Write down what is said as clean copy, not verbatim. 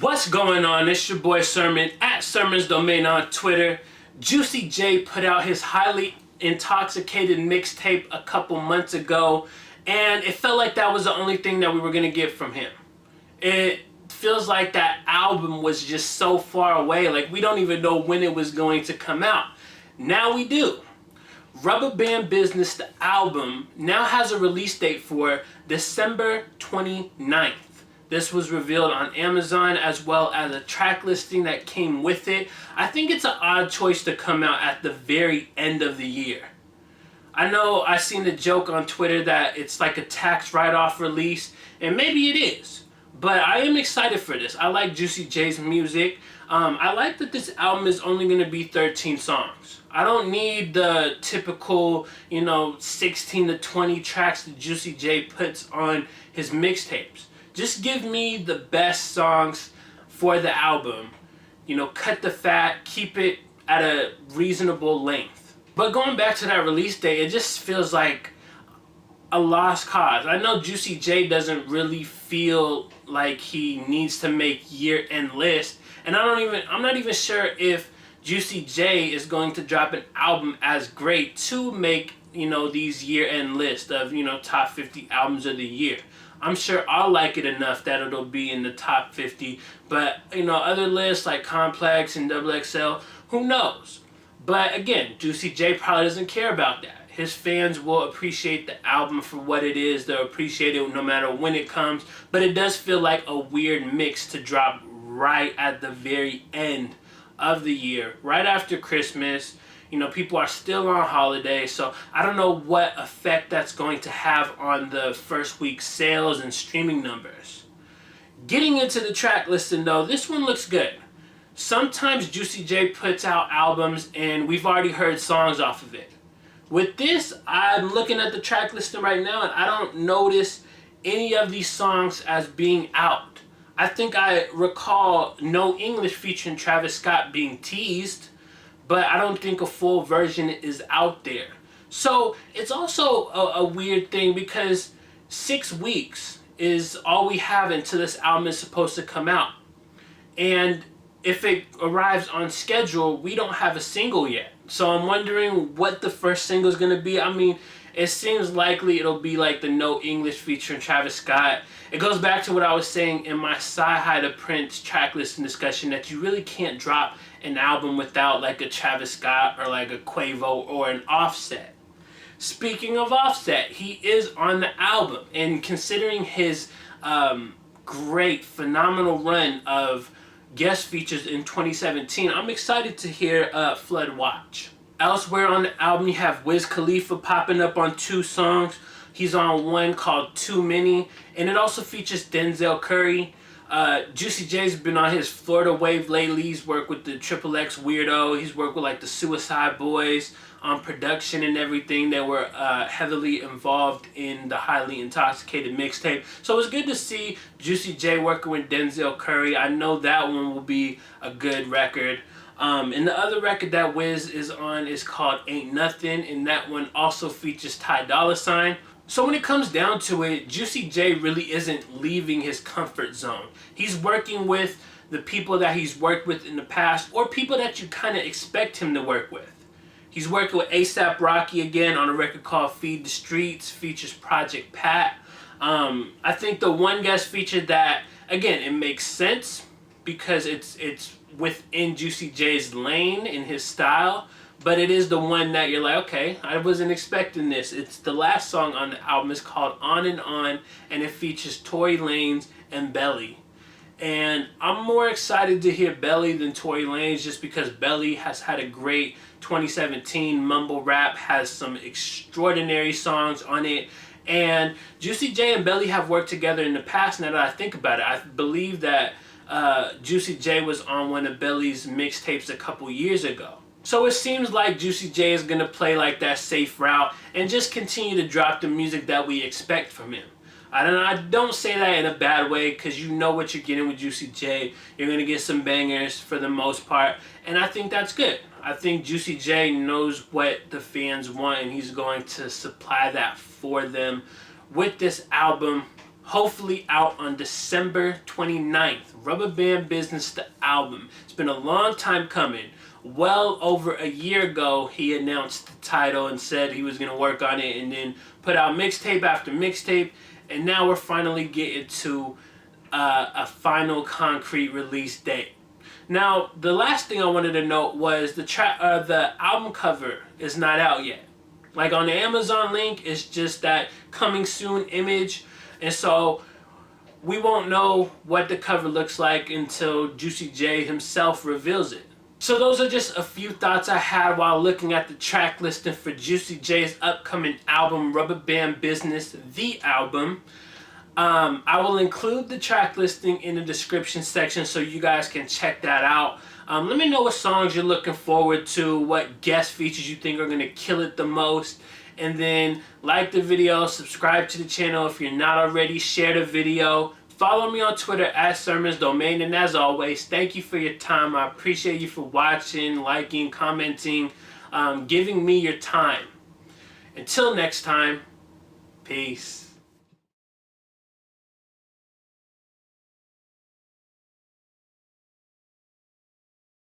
What's going on? It's your boy Sermon at Sermon's Domain on Twitter. Juicy J put out his highly intoxicated mixtape a couple months ago, and it felt like that was the only thing that we were going to get from him. It feels like that album was just so far away, like we don't even know when it was going to come out. Now we do. Rubba Band Business, the album, now has a release date for December 29th. This was revealed on Amazon as well as a track listing that came with it. I think it's an odd choice to come out at the very end of the year. I know I seen the joke on Twitter that it's like a tax write-off release, and maybe it is. But I am excited for this. I like Juicy J's music. I like that this album is only going to be 13 songs. I don't need the typical, 16 to 20 tracks that Juicy J puts on his mixtapes. Just give me the best songs for the album. Cut the fat, keep it at a reasonable length. But going back to that release date, it just feels like a lost cause. I know Juicy J doesn't really feel like he needs to make year-end lists, and I'm not even sure if Juicy J is going to drop an album as great to make, these year-end lists of, top 50 albums of the year. I'm sure I'll like it enough that it'll be in the top 50, but, other lists like Complex and XXL, who knows? But again, Juicy J probably doesn't care about that. His fans will appreciate the album for what it is. They'll appreciate it no matter when it comes, but it does feel like a weird mix to drop right at the very end of the year, right after Christmas. People are still on holiday, so I don't know what effect that's going to have on the first week's sales and streaming numbers. Getting into the track listing though, this one looks good. Sometimes Juicy J puts out albums and we've already heard songs off of it. With this, I'm looking at the track listing right now and I don't notice any of these songs as being out. I think I recall No English featuring Travis Scott being teased, but I don't think a full version is out there. So it's also a weird thing because 6 weeks is all we have until this album is supposed to come out. And if it arrives on schedule, we don't have a single yet. So I'm wondering what the first single is going to be. I mean, it seems likely it'll be like the No English featuring Travis Scott. It goes back to what I was saying in my Sci-Hi to Prince track listing discussion, that you really can't drop an album without like a Travis Scott or like a Quavo or an Offset. Speaking of Offset, he is on the album, and considering his great, phenomenal run of guest features in 2017, I'm excited to hear Flood Watch. Elsewhere on the album, you have Khalifa popping up on 2 songs. He's on one called Too Many, and it also features Denzel Curry. Juicy J's been on his Florida wave lately. He's worked with the XXX Weirdo. He's worked with like the Suicide Boys on production and everything that were heavily involved in the highly intoxicated mixtape. So it's good to see Juicy J working with Denzel Curry. I know that one will be a good record. And the other record that Wiz is on is called Ain't Nothing, and that one also features Dolla. So when it comes down to it, Juicy J really isn't leaving his comfort zone. He's working with the people that he's worked with in the past, or people that you kind of expect him to work with. He's working with A$AP Rocky again on a record called Feed the Streets, features Project Pat. I think the one guest feature that, again, it makes sense because it's within Juicy J's lane in his style, but it is the one that you're like, okay, I wasn't expecting this. It's the last song on the album. It's called On, and it features Tory Lanez and Belly. And I'm more excited to hear Belly than Tory Lanez, just because Belly has had a great 2017. Mumble rap has some extraordinary songs on it. And Juicy J and Belly have worked together in the past. Now that I think about it, I believe that Juicy J was on one of Belly's mixtapes a couple years ago. So it seems like Juicy J is going to play like that safe route and just continue to drop the music that we expect from him. I don't say that in a bad way, because you know what you're getting with Juicy J. You're going to get some bangers for the most part, and I think that's good. I think Juicy J knows what the fans want, and he's going to supply that for them with this album. hopefully out on December 29th. Rubber Band Business, the album. It's been a long time coming. Well over a year ago, he announced the title and said he was going to work on it, and then put out mixtape after mixtape, and now we're finally getting to a final concrete release date. Now, the last thing I wanted to note was the album cover is not out yet. Like on the Amazon link, it's just that coming soon image, and so we won't know what the cover looks like until Juicy J himself reveals it. So those are just a few thoughts I had while looking at the track listing for Juicy J's upcoming album, Rubber Band Business, the album. I will include the track listing in the description section so you guys can check that out. Let me know what songs you're looking forward to, what guest features you think are going to kill it the most. And then like the video, subscribe to the channel if you're not already, share the video. Follow me on Twitter at Sermons Domain, and as always, thank you for your time. I appreciate you for watching, liking, commenting, giving me your time. Until next time, peace.